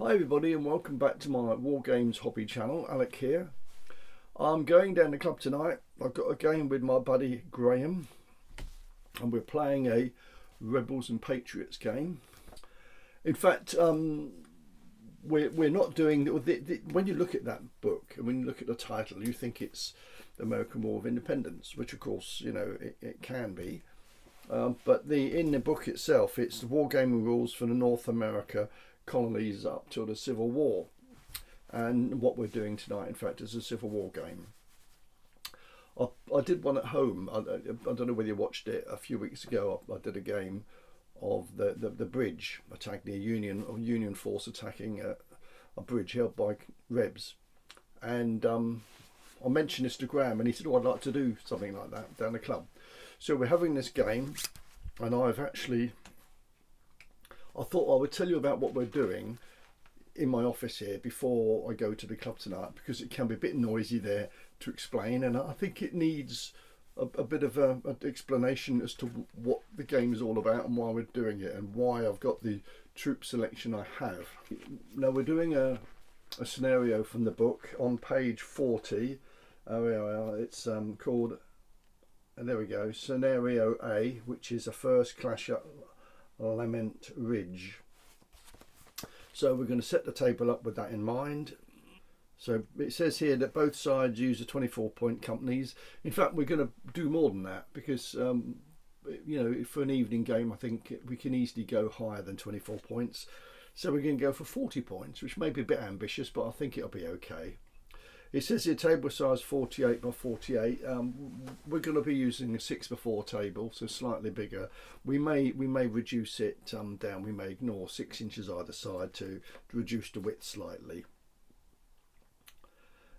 Hi everybody and welcome back to my War Games hobby channel. Alec here. I'm going down the club tonight. I've got a game with my buddy Graham and we're playing a Rebels and Patriots game. In fact, we're not doing when you look at that book and when you look at the title, you think it's the American War of Independence, which of course it can be. But in the book itself, it's the wargaming rules for the North America colonies up till the Civil War, and what we're doing tonight in fact is a Civil War game. I did one at home. I don't know whether you watched it a few weeks ago. I did a game of the bridge attacking a Union force attacking a bridge held by Rebs, and I mentioned this to Graham and he said, I'd like to do something like that down the club. So we're having this game, and I thought I would tell you about what we're doing in my office here before I go to the club tonight, because it can be a bit noisy there to explain, and I think it needs a bit of an explanation as to what the game is all about and why we're doing it and why I've got the troop selection I have. Now we're doing a scenario from the book on page 40. It's called, and there we go, Scenario A, which is a first clash at Lament Ridge. So we're going to set the table up with that in mind. So it says here that both sides use the 24-point companies. In fact, we're going to do more than that because for an evening game I think we can easily go higher than 24 points. So we're going to go for 40 points, which may be a bit ambitious, but I think it'll be okay. It says here table size 48 by 48. We're going to be using a 6x4 table, so slightly bigger. We may reduce it down. We may ignore 6 inches either side to reduce the width slightly.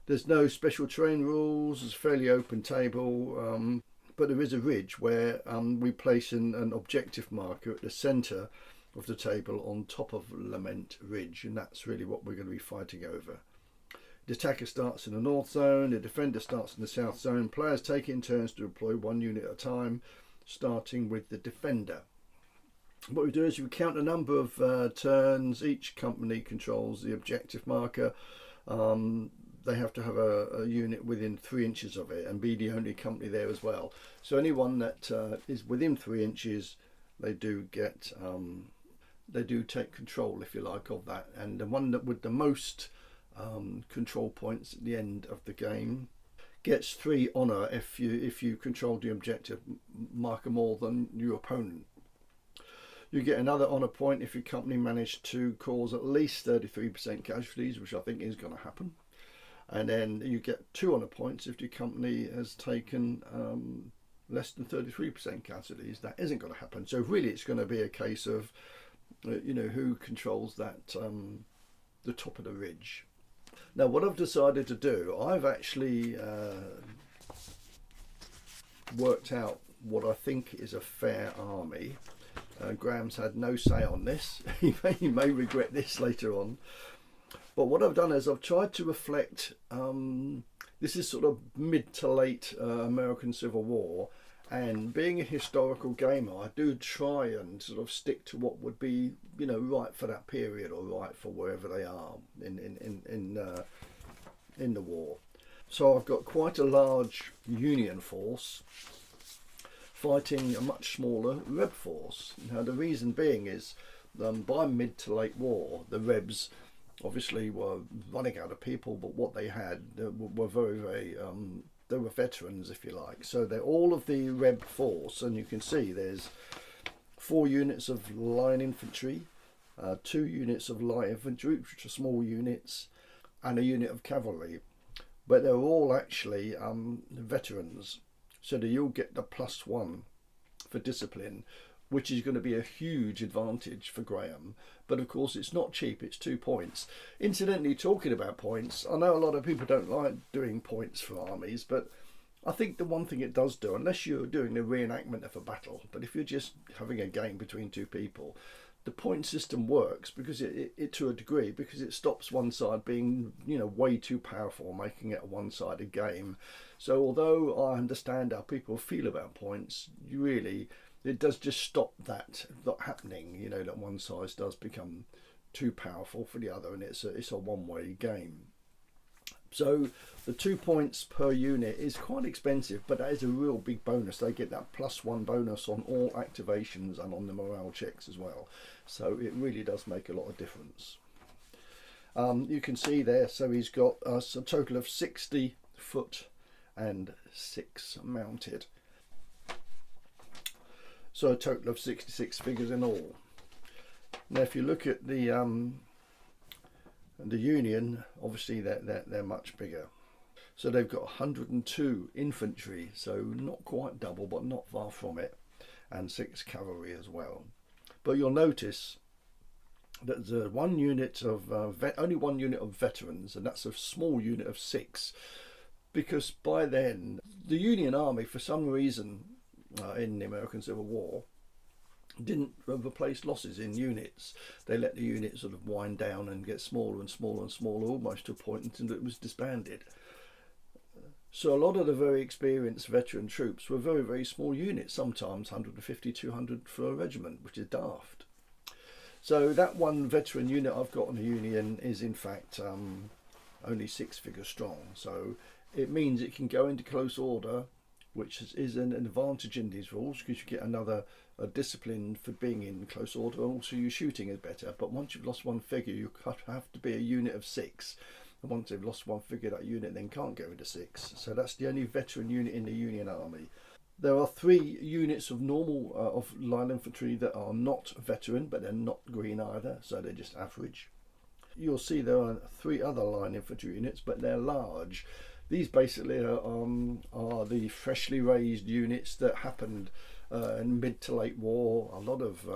There's no special terrain rules. It's a fairly open table, but there is a ridge where we place an objective marker at the centre of the table on top of Lament Ridge, and that's really what we're going to be fighting over. The attacker starts in the north zone, the defender starts in the south zone. Players take it in turns to deploy 1 unit at a time, starting with the defender. What we do is we count the number of turns each company controls the objective marker. They have to have a unit within 3 inches of it and be the only company there as well. So anyone that is within 3 inches, they do take control, if you like, of that. And the one that with the most control points at the end of the game gets 3 honour if you control the objective marker more than your opponent. You get another honour point if your company managed to cause at least 33% casualties, which I think is going to happen. And then you get 2 honour points if your company has taken less than 33% casualties. That isn't going to happen. So really it's going to be a case of who controls that the top of the ridge. Now what I've decided to do, I've actually worked out what I think is a fair army. Graham's had no say on this. He may regret this later on. But what I've done is I've tried to reflect, this is sort of mid to late American Civil War, and being a historical gamer, I do try and sort of stick to what would be, right for that period or right for wherever they are in the war. So I've got quite a large Union force fighting a much smaller Reb force. Now the reason being is by mid to late war, the Rebs obviously were running out of people, but what they had were very, very they were veterans, if you like. So they're all of the Reb force, and you can see there's 4 units of line infantry, 2 units of light infantry, which are small units, and a unit of cavalry. But they're all actually veterans, so that you'll get the +1 for discipline, which is going to be a huge advantage for Graham. But of course it's not cheap, it's 2 points. Incidentally, talking about points, I know a lot of people don't like doing points for armies, but I think the one thing it does do, unless you're doing a reenactment of a battle, but if you're just having a game between 2 people, the point system works because it to a degree, because it stops one side being way too powerful, making it a one-sided game. So although I understand how people feel about points, it does just stop that not happening, that one side does become too powerful for the other, and it's a one-way game. So the 2 points per unit is quite expensive, but that is a real big bonus. They get that +1 bonus on all activations and on the morale checks as well. So it really does make a lot of difference. You can see there, so he's got a total of 60 foot and 6 mounted. So a total of 66 figures in all. Now if you look at the Union, obviously they're much bigger. So they've got 102 infantry, so not quite double, but not far from it, and 6 cavalry as well. But you'll notice that there's only 1 unit of veterans, and that's a small unit of 6, because by then the Union Army, for some reason, in the American Civil War, didn't replace losses in units. They let the unit sort of wind down and get smaller and smaller and smaller, almost to a point until it was disbanded. So a lot of the very experienced veteran troops were very, very small units, sometimes 150, 200 for a regiment, which is daft. So that one veteran unit I've got on the Union is in fact only 6 figures strong. So it means it can go into close order, which is an advantage in these rules, because you get another discipline for being in close order. Also your shooting is better, but once you've lost 1 figure, you have to be a unit of 6, and once they've lost 1 figure, that unit then can't go into 6. So that's the only veteran unit in the Union Army. There are 3 units of normal of line infantry that are not veteran, but they're not green either, so they're just average. You'll see there are 3 other line infantry units, but they're large. These basically are the freshly raised units that happened in mid to late war. A lot of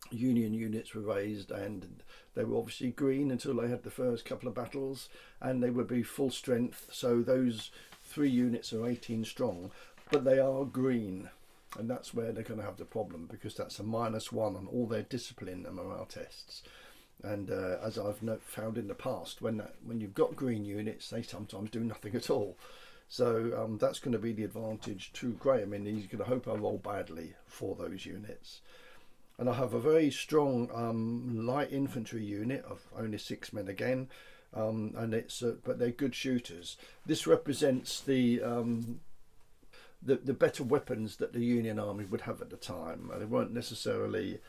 Union units were raised, and they were obviously green until they had the first couple of battles, and they would be full strength. So those 3 units are 18 strong, but they are green, and that's where they're going to have the problem, because that's a -1 on all their discipline and morale tests. And as I've found in the past, when you've got green units, they sometimes do nothing at all. So that's going to be the advantage to Graham, and he's going to hope I roll badly for those units. And I have a very strong light infantry unit of only 6 men again, and it's but they're good shooters. This represents the better weapons that the Union Army would have at the time. They weren't necessarily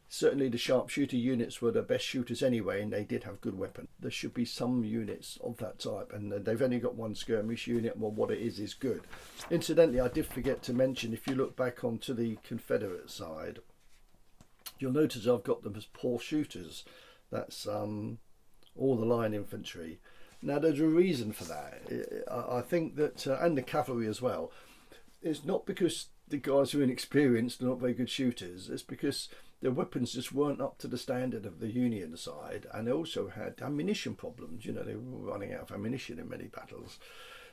certainly the sharpshooter units were the best shooters anyway, and they did have good weapons. There should be some units of that type, and they've only got 1 skirmish unit. Well, what it is good. Incidentally, I did forget to mention, if you look back onto the Confederate side, you'll notice I've got them as poor shooters. That's all the line infantry. Now there's a reason for that. I think that, and the cavalry as well, it's not because the guys are inexperienced and not very good shooters. It's because their weapons just weren't up to the standard of the Union side, and they also had ammunition problems. You know, they were running out of ammunition in many battles.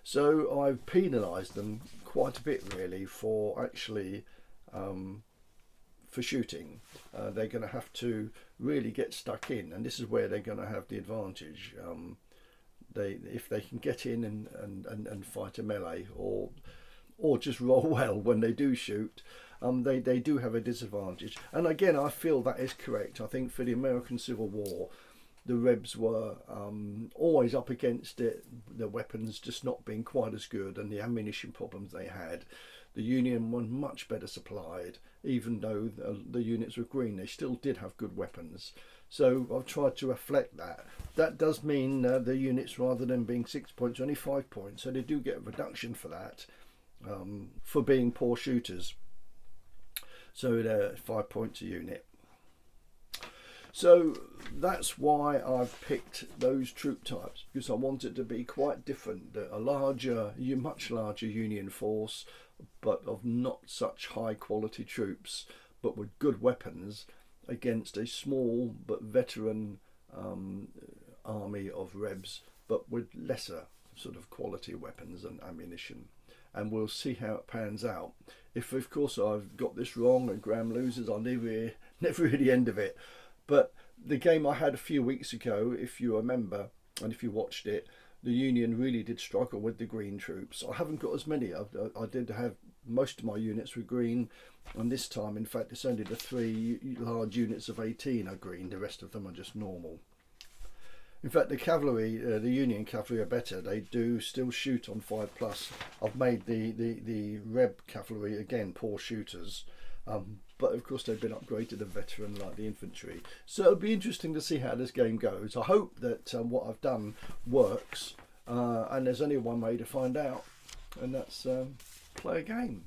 So I've penalised them quite a bit, really, for actually for shooting. They're going to have to really get stuck in, and this is where they're going to have the advantage. If they can get in and fight a melee, or just roll well when they do shoot, they do have a disadvantage. And again, I feel that is correct. I think for the American Civil War, the Rebs were always up against it, the weapons just not being quite as good, and the ammunition problems they had. The Union were much better supplied, even though the units were green, they still did have good weapons. So I've tried to reflect that. That does mean the units, rather than being 6 points, are only 5 points, so they do get a reduction for that. For being poor shooters, so they're 5 points a unit. So that's why I've picked those troop types, because I want it to be quite different. A much larger Union force, but of not such high quality troops, but with good weapons, against a small but veteran army of Rebs, but with lesser sort of quality weapons and ammunition. And we'll see how it pans out. If of course I've got this wrong and Graham loses, I'll never hear the end of it. But the game I had a few weeks ago, if you remember, and if you watched it, the Union really did struggle with the green troops. I haven't got as many. I did have most of my units were green, and this time, in fact, it's only the 3 large units of 18 are green. The rest of them are just normal. In fact, the cavalry, the Union cavalry, are better. They do still shoot on 5+. I've made the Reb cavalry again poor shooters, but of course they've been upgraded and veteran like the infantry. So it'll be interesting to see how this game goes. I hope that what I've done works, and there's only one way to find out, and that's play a game.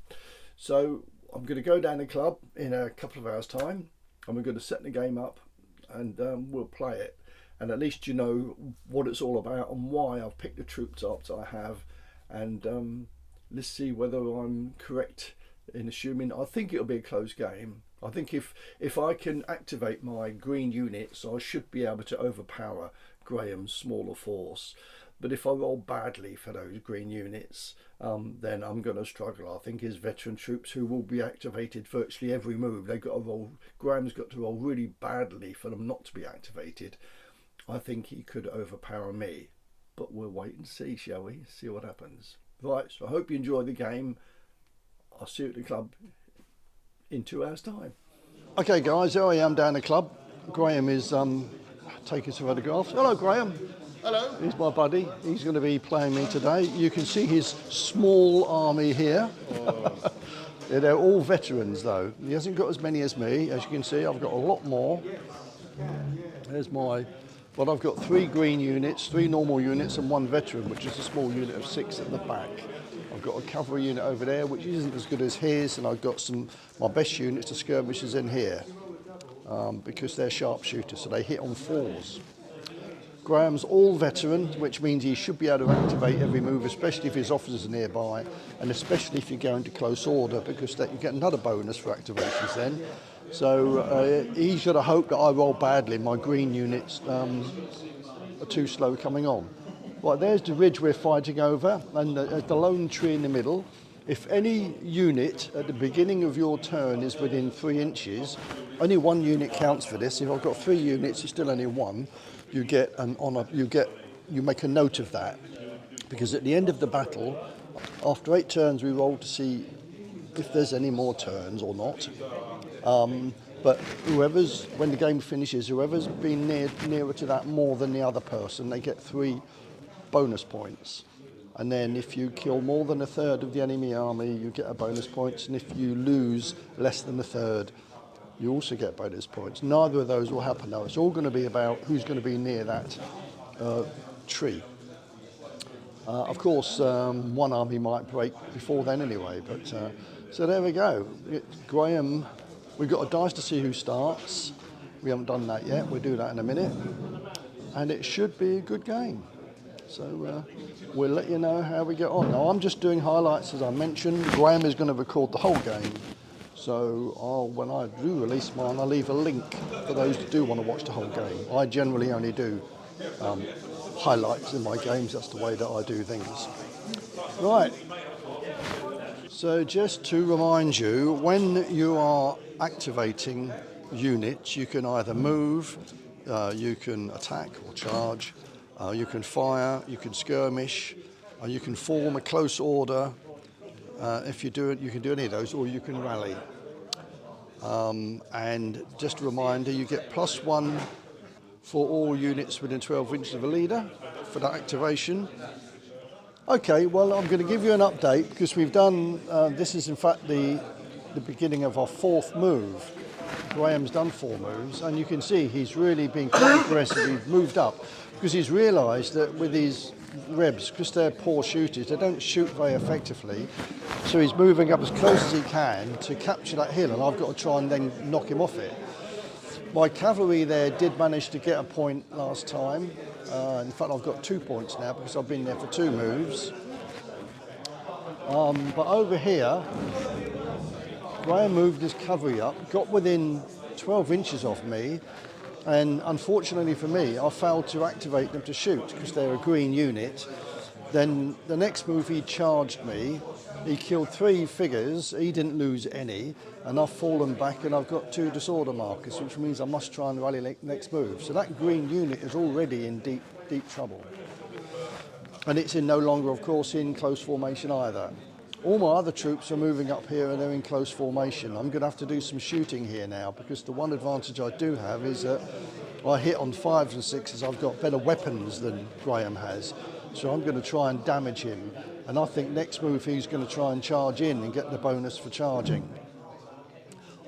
So I'm going to go down the club in a couple of hours' time, and we're going to set the game up, and we'll play it. And at least you know what it's all about and why I've picked the troop types I have. And let's see whether I'm correct in assuming. I think it'll be a close game. I think if I can activate my green units, I should be able to overpower Graham's smaller force. But if I roll badly for those green units, then I'm going to struggle. I think his veteran troops, who will be activated virtually every move, they've got to roll. Graham's got to roll really badly for them not to be activated. I think he could overpower me, but we'll wait and see, shall we? See what happens. Right, so I hope you enjoy the game. I'll see you at the club in 2 hours' time. Okay, guys, here I am down the club. Graham is taking some photographs. Hello, Graham. Hello. He's my buddy. He's going to be playing me today. You can see his small army here. Oh. They're all veterans, though. He hasn't got as many as me. As you can see, I've got a lot more. There's my... But I've got 3 green units, 3 normal units and 1 veteran, which is a small unit of 6 at the back. I've got a cavalry unit over there, which isn't as good as his, and I've got my best units, the skirmishers, in here, because they're sharpshooters, so they hit on 4s. Graham's all veteran, which means he should be able to activate every move, especially if his officers are nearby, and especially if you go into close order, because you get another bonus for activations then. So he's got to hope that I roll badly. My green units are too slow coming on. Right, there's the ridge we're fighting over, and the lone tree in the middle. If any unit at the beginning of your turn is within 3 inches, only 1 unit counts for this. If I've got 3 units, it's still only 1. You get an honor. You make a note of that, because at the end of the battle, after 8 turns, we roll to see if there's any more turns or not. But when the game finishes, whoever's been nearer to that more than the other person, they get 3 bonus points. And then if you kill more than a third of the enemy army, you get a bonus points. And if you lose less than a third, you also get bonus points. Neither of those will happen though. It's all going to be about who's going to be near that tree. Of course, one army might break before then anyway. But so there we go. Graham. We've got a dice to see who starts. We haven't done that yet. We'll do that in a minute. And it should be a good game. So we'll let you know how we get on. Now, I'm just doing highlights, as I mentioned. Graham is going to record the whole game. So when I do release mine, I'll leave a link for those that do want to watch the whole game. I generally only do highlights in my games. That's the way that I do things. Right. So just to remind you, when you are activating units, you can either move, you can attack or charge, you can fire, you can skirmish, you can form a close order. If you do it, you can do any of those, or you can rally. And just a reminder, you get +1 for all units within 12 inches of a leader for that activation. Okay, well, I'm going to give you an update because we've done, this is in fact the beginning of our 4th move. Graham's done 4 moves, and you can see he's really been quite aggressive. He's moved up because he's realised that with his Rebs, because they're poor shooters, they don't shoot very effectively. So he's moving up as close as he can to capture that hill, and I've got to try and then knock him off it. My cavalry there did manage to get a point last time. In fact, I've got 2 points now because I've been there for 2 moves. But over here, Graham moved his cavalry up, got within 12 inches of me, and unfortunately for me, I failed to activate them to shoot because they're a green unit. Then the next move he charged me, he killed 3 figures, he didn't lose any, and I've fallen back and I've got 2 disorder markers, which means I must try and rally next move. So that green unit is already in deep trouble. And it's in no longer, of course, in close formation either. All my other troops are moving up here and they're in close formation. I'm going to have to do some shooting here now, because the one advantage I do have is that I hit on 5s and 6s. I've got better weapons than Graham has. So I'm going to try and damage him. And I think next move he's going to try and charge in and get the bonus for charging.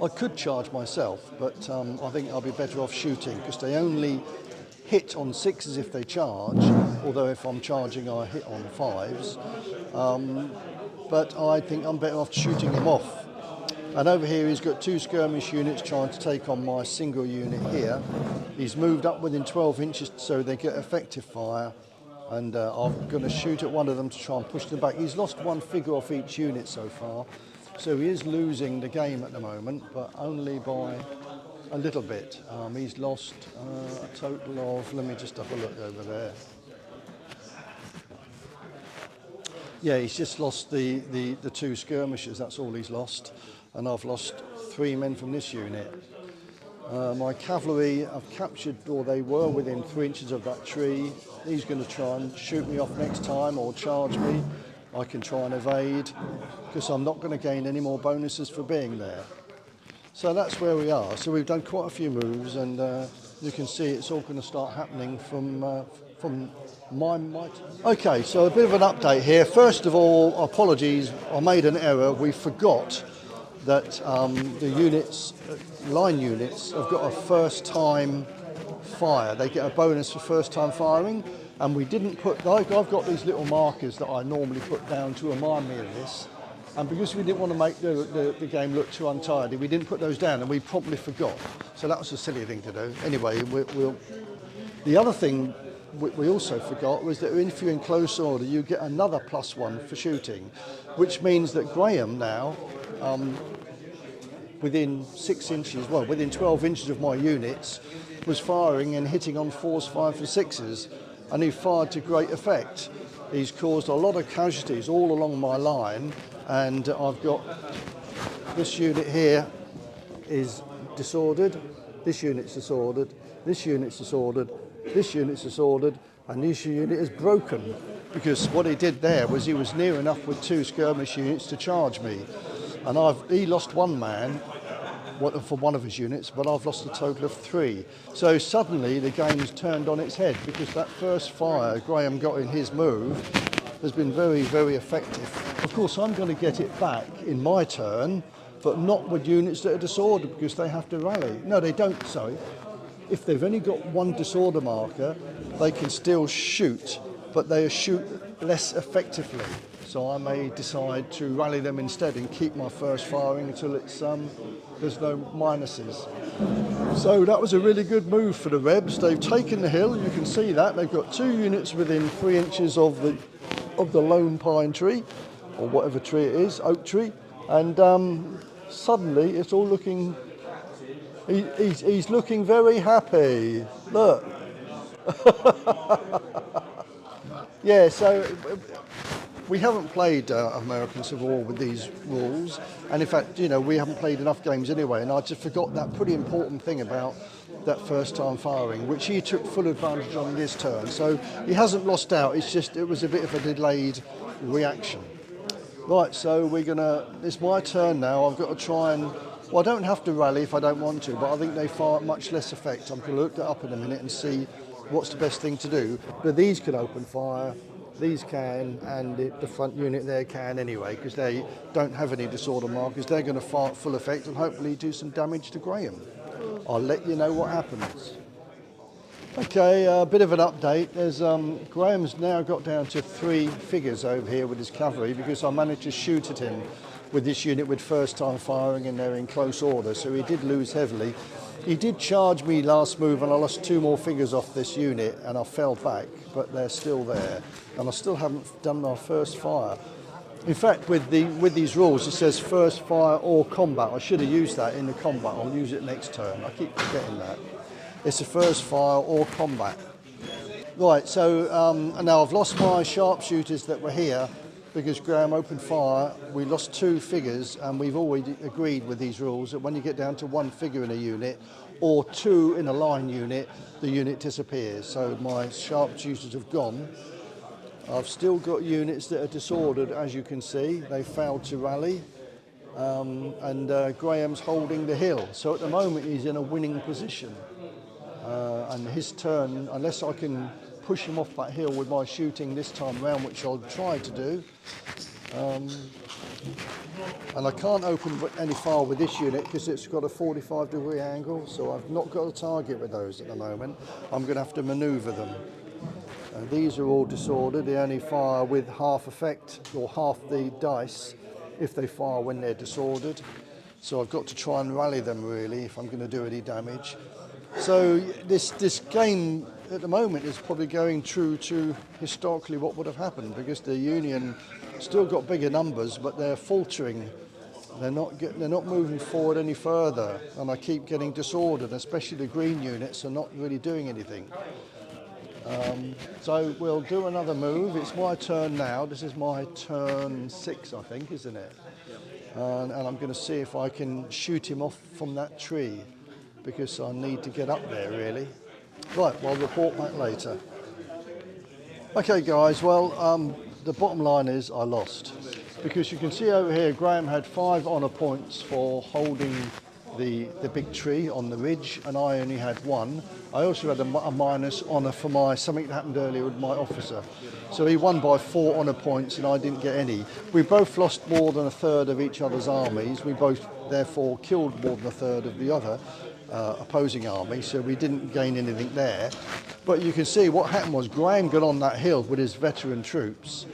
I could charge myself, but I think I'll be better off shooting, because they only hit on 6s if they charge, although if I'm charging I hit on 5s. But I think I'm better off shooting him off. And over here he's got 2 skirmish units trying to take on my single unit here. He's moved up within 12 inches so they get effective fire, and I'm going to shoot at one of them to try and push them back. He's lost 1 figure off each unit so far, so he is losing the game at the moment, but only by a little bit. He's lost a total of, let me just have a look over there. Yeah, he's just lost the 2 skirmishers, that's all he's lost. And I've lost 3 men from this unit. My cavalry I've captured, or they were within 3 inches of that tree. He's going to try and shoot me off next time or charge me. I can try and evade, because I'm not going to gain any more bonuses for being there. So that's where we are. So we've done quite a few moves, and you can see it's all going to start happening from my might. Okay, so a bit of an update here. First of all, apologies, I made an error. We forgot that the units, line units, have got a first time fire. They get a bonus for first time firing, and we didn't put, I've got these little markers that I normally put down to remind me of this, and because we didn't want to make the game look too untidy, we didn't put those down, and we probably forgot. So that was a silly thing to do. Anyway, the other thing we also forgot was that if you're in close order, you get another +1 for shooting, which means that Graham now, within 6 inches, well, within 12 inches of my units, was firing and hitting on 4s, 5s and 6s, and he fired to great effect. He's caused a lot of casualties all along my line, and I've got this unit here is disordered, this unit's disordered, this unit's disordered, this unit's disordered, and this unit is broken, because what he did there was he was near enough with 2 skirmish units to charge me, and he lost 1 man for one of his units, but I've lost a total of 3. So suddenly the game's turned on its head, because that first fire Graham got in his move has been very, very effective. Of course, I'm going to get it back in my turn, but not with units that are disordered, because they have to rally. No, they don't, sorry. If they've only got 1 disorder marker, they can still shoot, but they shoot less effectively. So I may decide to rally them instead and keep my first firing until it's there's no minuses. So that was a really good move for the Rebs. They've taken the hill, you can see that. They've got 2 units within 3 inches of the lone pine tree, or whatever tree it is, oak tree, and suddenly it's all looking, he's looking very happy. Look. Yeah, so we haven't played American Civil War with these rules, and in fact, you know, we haven't played enough games anyway, and I just forgot that pretty important thing about that first time firing, which he took full advantage on in his turn. So he hasn't lost out, it's just it was a bit of a delayed reaction. Right, so it's my turn now. I've got to try and, well, I don't have to rally if I don't want to, but I think they fire at much less effect. I'm going to look that up in a minute and see what's the best thing to do. But these can open fire, these can, and the front unit there can anyway, because they don't have any disorder markers. They're going to fire at full effect and hopefully do some damage to Graham. I'll let you know what happens. Okay, a bit of an update. There's Graham's now got down to 3 figures over here with his cavalry, because I managed to shoot at him with this unit with first time firing, and they're in close order, so he did lose heavily. He did charge me last move, and I lost 2 more figures off this unit, and I fell back, but they're still there, and I still haven't done my first fire. In fact, with these rules, it says first fire or combat. I should have used that in the combat. I'll use it next turn. I keep forgetting that. It's a first fire or combat. Right, so now I've lost my sharpshooters that were here, because Graham opened fire. We lost 2 figures, and we've already agreed with these rules that when you get down to 1 figure in a unit or 2 in a line unit, the unit disappears. So my sharpshooters have gone. I've still got units that are disordered, as you can see. They failed to rally, and Graham's holding the hill. So at the moment he's in a winning position. And his turn, unless I can push him off that hill with my shooting this time round, which I'll try to do. And I can't open any fire with this unit because it's got a 45-degree angle, so I've not got a target with those at the moment. I'm going to have to manoeuvre them. These are all disordered. They only fire with half effect, or half the dice, if they fire when they're disordered. So I've got to try and rally them, really, if I'm going to do any damage. So this game at the moment is probably going true to historically what would have happened, because the Union still got bigger numbers, but they're faltering. They're not moving forward any further, and I keep getting disordered, especially the green units are not really doing anything. So we'll do another move. It's my turn now. This is my turn 6, I think, isn't it? And I'm going to see if I can shoot him off from that tree, because I need to get up there, really. Right, well, I'll report back later. Okay, guys, well, the bottom line is I lost. Because you can see over here, Graham had 5 honour points for holding the big tree on the ridge, and I only had 1. I also had a minus honour for something that happened earlier with my officer. So he won by 4 honour points and I didn't get any. We both lost more than a third of each other's armies. We both therefore killed more than a third of the other opposing army, so we didn't gain anything there. But you can see what happened was Graham got on that hill with his veteran troops,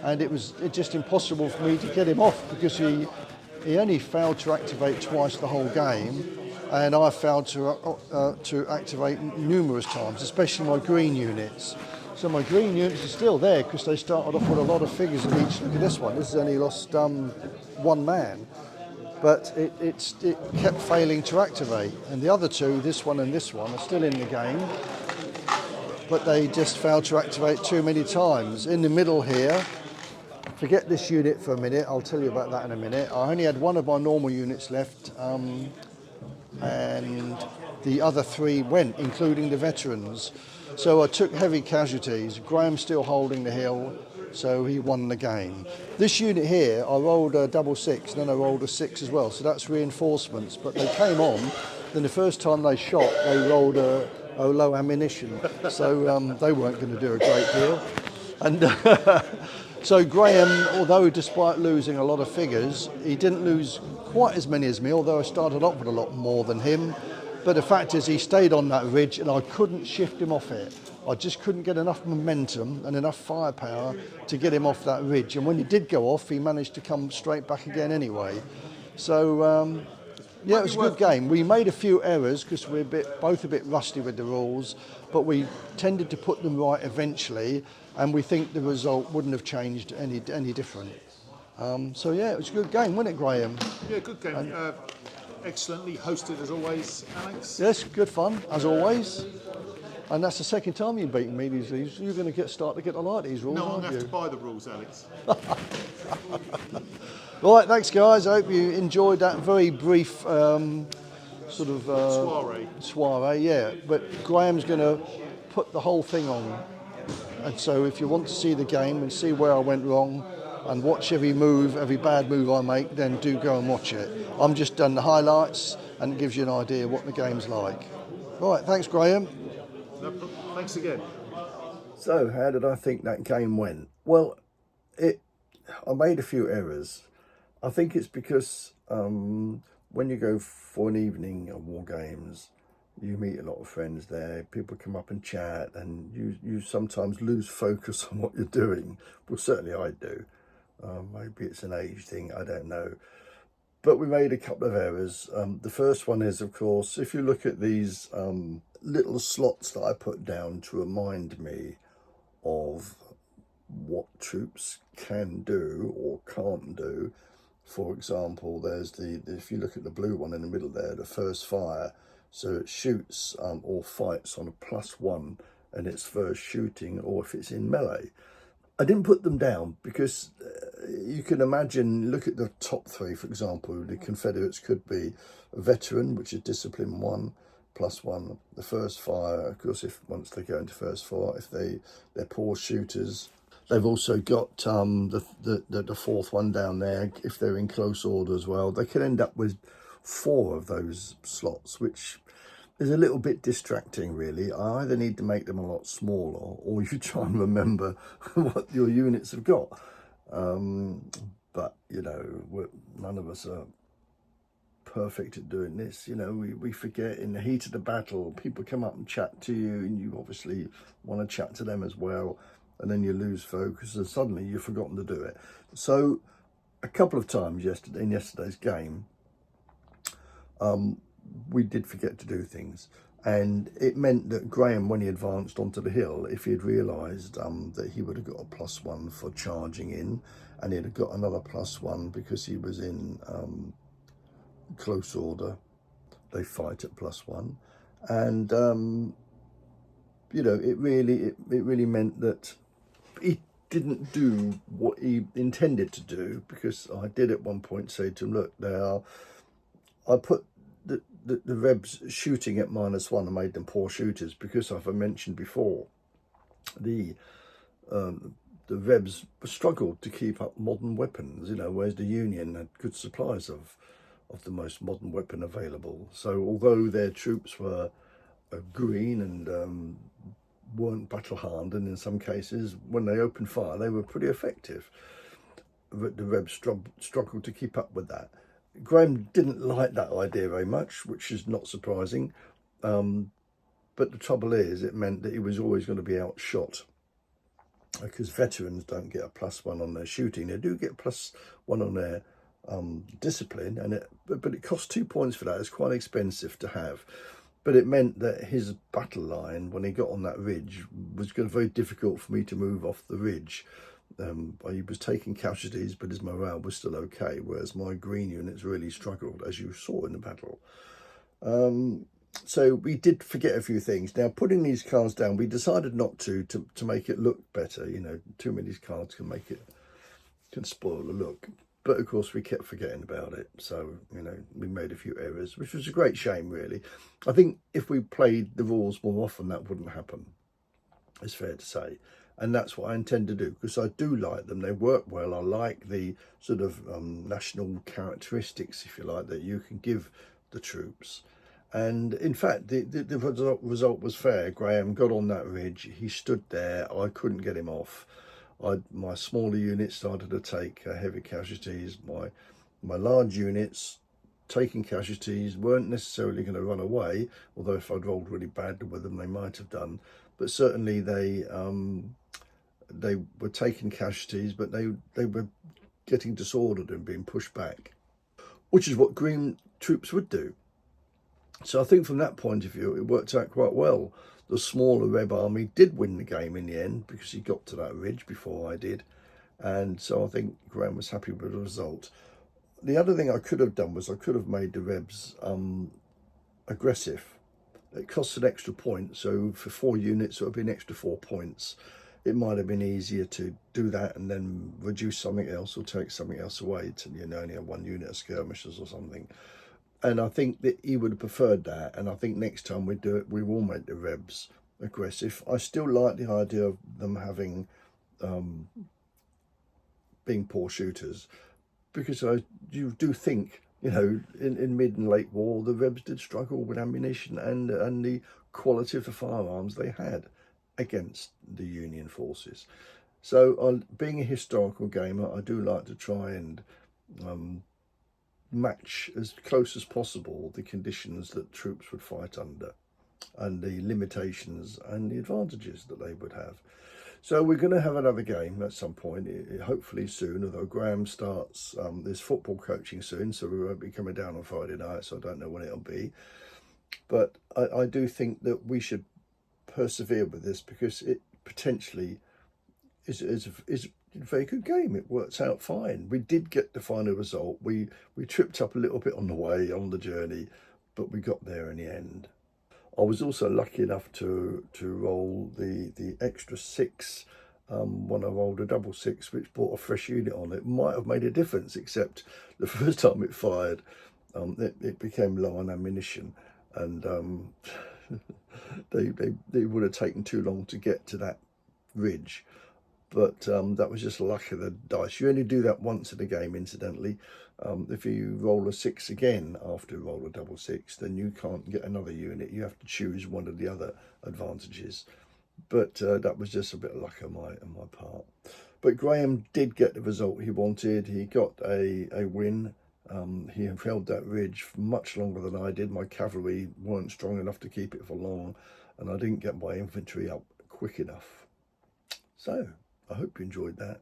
and it's just impossible for me to get him off, because he only failed to activate twice the whole game, and I failed to activate numerous times, especially my green units. So my green units are still there because they started off with a lot of figures in each. Look at this one. This has only lost 1 man, but it kept failing to activate. And the other 2, this one and this one, are still in the game, but they just failed to activate too many times. In the middle here, forget this unit for a minute, I'll tell you about that in a minute. I only had 1 of my normal units left, and the other 3 went, including the veterans. So I took heavy casualties. Graham's still holding the hill, so he won the game. This unit here, I rolled a double 6, and then I rolled a 6 as well, so that's reinforcements. But they came on, then the first time they shot, they rolled a low ammunition, so they weren't going to do a great deal. And so Graham, although despite losing a lot of figures, he didn't lose quite as many as me, although I started up with a lot more than him. But the fact is, he stayed on that ridge and I couldn't shift him off it. I just couldn't get enough momentum and enough firepower to get him off that ridge. And when he did go off, he managed to come straight back again anyway. So, yeah, it was a good game. We made a few errors because we're both a bit rusty with the rules, but we tended to put them right eventually, and we think the result wouldn't have changed any different. So yeah, it was a good game, wasn't it, Graham? Yeah, good game. Excellently hosted as always, Alex. Yes, good fun as always. And that's the second time you've beaten me these days. You're going to start to get to like these rules, No, I'm aren't going to you? have to buy the rules, Alex. Right, thanks guys. I hope you enjoyed that very brief sort of soiree. Yeah, but Graham's going to put the whole thing on. And so if you want to see the game and see where I went wrong and watch every move, every bad move I make, then do go and watch it. I'm just done the highlights and it gives you an idea what the game's like. Right, thanks Graham. No problem. Thanks again. So how did I think that game went? Well, I made a few errors. I think it's because when you go for an evening of war games, you meet a lot of friends there, people come up and chat, and you sometimes lose focus on what you're doing. Well, certainly I do. Maybe it's an age thing, I don't know. But we made a couple of errors. The first one is, of course, if you look at these little slots that I put down to remind me of what troops can do or can't do. For example, there's if you look at the blue one in the middle there, the first fire, so it shoots or fights on a +1 and its first shooting, or if it's in melee. I didn't put them down because you can imagine, look at the top 3, for example, the Confederates could be a veteran, which is discipline 1, +1. The first fire, of course, once they go into first fire, if they're poor shooters, They've also got the fourth one down there. If they're in close order as well, they could end up with 4 of those slots, which is a little bit distracting, really. I either need to make them a lot smaller, or you try and remember what your units have got. But you know, none of us are perfect at doing this. You know, we forget in the heat of the battle, people come up and chat to you, and you obviously want to chat to them as well, and then you lose focus and suddenly you've forgotten to do it. So a couple of times in yesterday's game, we did forget to do things, and it meant that Graham, when he advanced onto the hill, if he had realised that he would have got a +1 for charging in, and he'd have got another +1 because he was in close order, they fight at +1, and you know, it really meant that he didn't do what he intended to do, because I did at one point say to him, look, I put the Rebs shooting at -1 and made them poor shooters, because, as I mentioned before, the Rebs struggled to keep up modern weapons, you know, whereas the Union had good supplies of the most modern weapon available. So although their troops were green and weren't battle hardened in some cases, when they opened fire, they were pretty effective. The Rebs struggled to keep up with that. Graham didn't like that idea very much, which is not surprising. But the trouble is, it meant that he was always going to be outshot, because veterans don't get a +1 on their shooting. They do get +1 on their discipline, and but it costs 2 points for that. It's quite expensive to have. But it meant that his battle line, when he got on that ridge, was going to be very difficult for me to move off the ridge. He was taking casualties, but his morale was still okay, whereas my green units really struggled, as you saw in the battle. So we did forget a few things. Now, putting these cards down, we decided not to make it look better. You know, too many cards can spoil the look. But of course, we kept forgetting about it. So, you know, we made a few errors, which was a great shame, really. I think if we played the rules more often, that wouldn't happen. It's fair to say. And that's what I intend to do, because I do like them. They work well. I like the sort of national characteristics, if you like, that you can give the troops. And in fact, the result was fair. Graham got on that ridge. He stood there. I couldn't get him off. My smaller units started to take heavy casualties. My large units, taking casualties, weren't necessarily going to run away, although if I'd rolled really bad with them, they might have done. But certainly they were taking casualties, but they were getting disordered and being pushed back, which is what green troops would do. So I think from that point of view, it worked out quite well. The smaller Reb army did win the game in the end, because he got to that ridge before I did. And so I think Graham was happy with the result. The other thing I could have done was I could have made the Rebs aggressive. It costs an extra point, so for 4 units, it would be an extra 4 points. It might have been easier to do that and then reduce something else or take something else away to, you know, only have 1 unit of skirmishers or something. And I think that he would have preferred that. And I think next time we do it, we will make the Rebs aggressive. I still like the idea of them having being poor shooters, because you do think, you know, in mid and late war, the Rebs did struggle with ammunition and the quality of the firearms they had against the Union forces. So being a historical gamer, I do like to try and match as close as possible the conditions that troops would fight under, and the limitations and the advantages that they would have. So we're going to have another game at some point, hopefully soon, although Graham starts this football coaching soon, so we won't be coming down on Friday night, so I don't know when it'll be. But I do think that we should persevere with this, because it potentially is a very good game. It works out fine. We did get the final result. We tripped up a little bit on the way, on the journey, but we got there in the end. I was also lucky enough to roll the extra 6 when I rolled a double 6, which brought a fresh unit on. It might have made a difference, except the first time it fired, it became low on ammunition, and they would have taken too long to get to that ridge. but that was just luck of the dice. You only do that once in a game, incidentally. If you roll a 6 again after you roll a double 6, then you can't get another unit. You have to choose one of the other advantages. But that was just a bit of luck on my part. But Graham did get the result he wanted. He got a win. He held that ridge for much longer than I did. My cavalry weren't strong enough to keep it for long, and I didn't get my infantry up quick enough. So I hope you enjoyed that.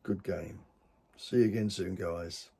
Good game. See you again soon, guys.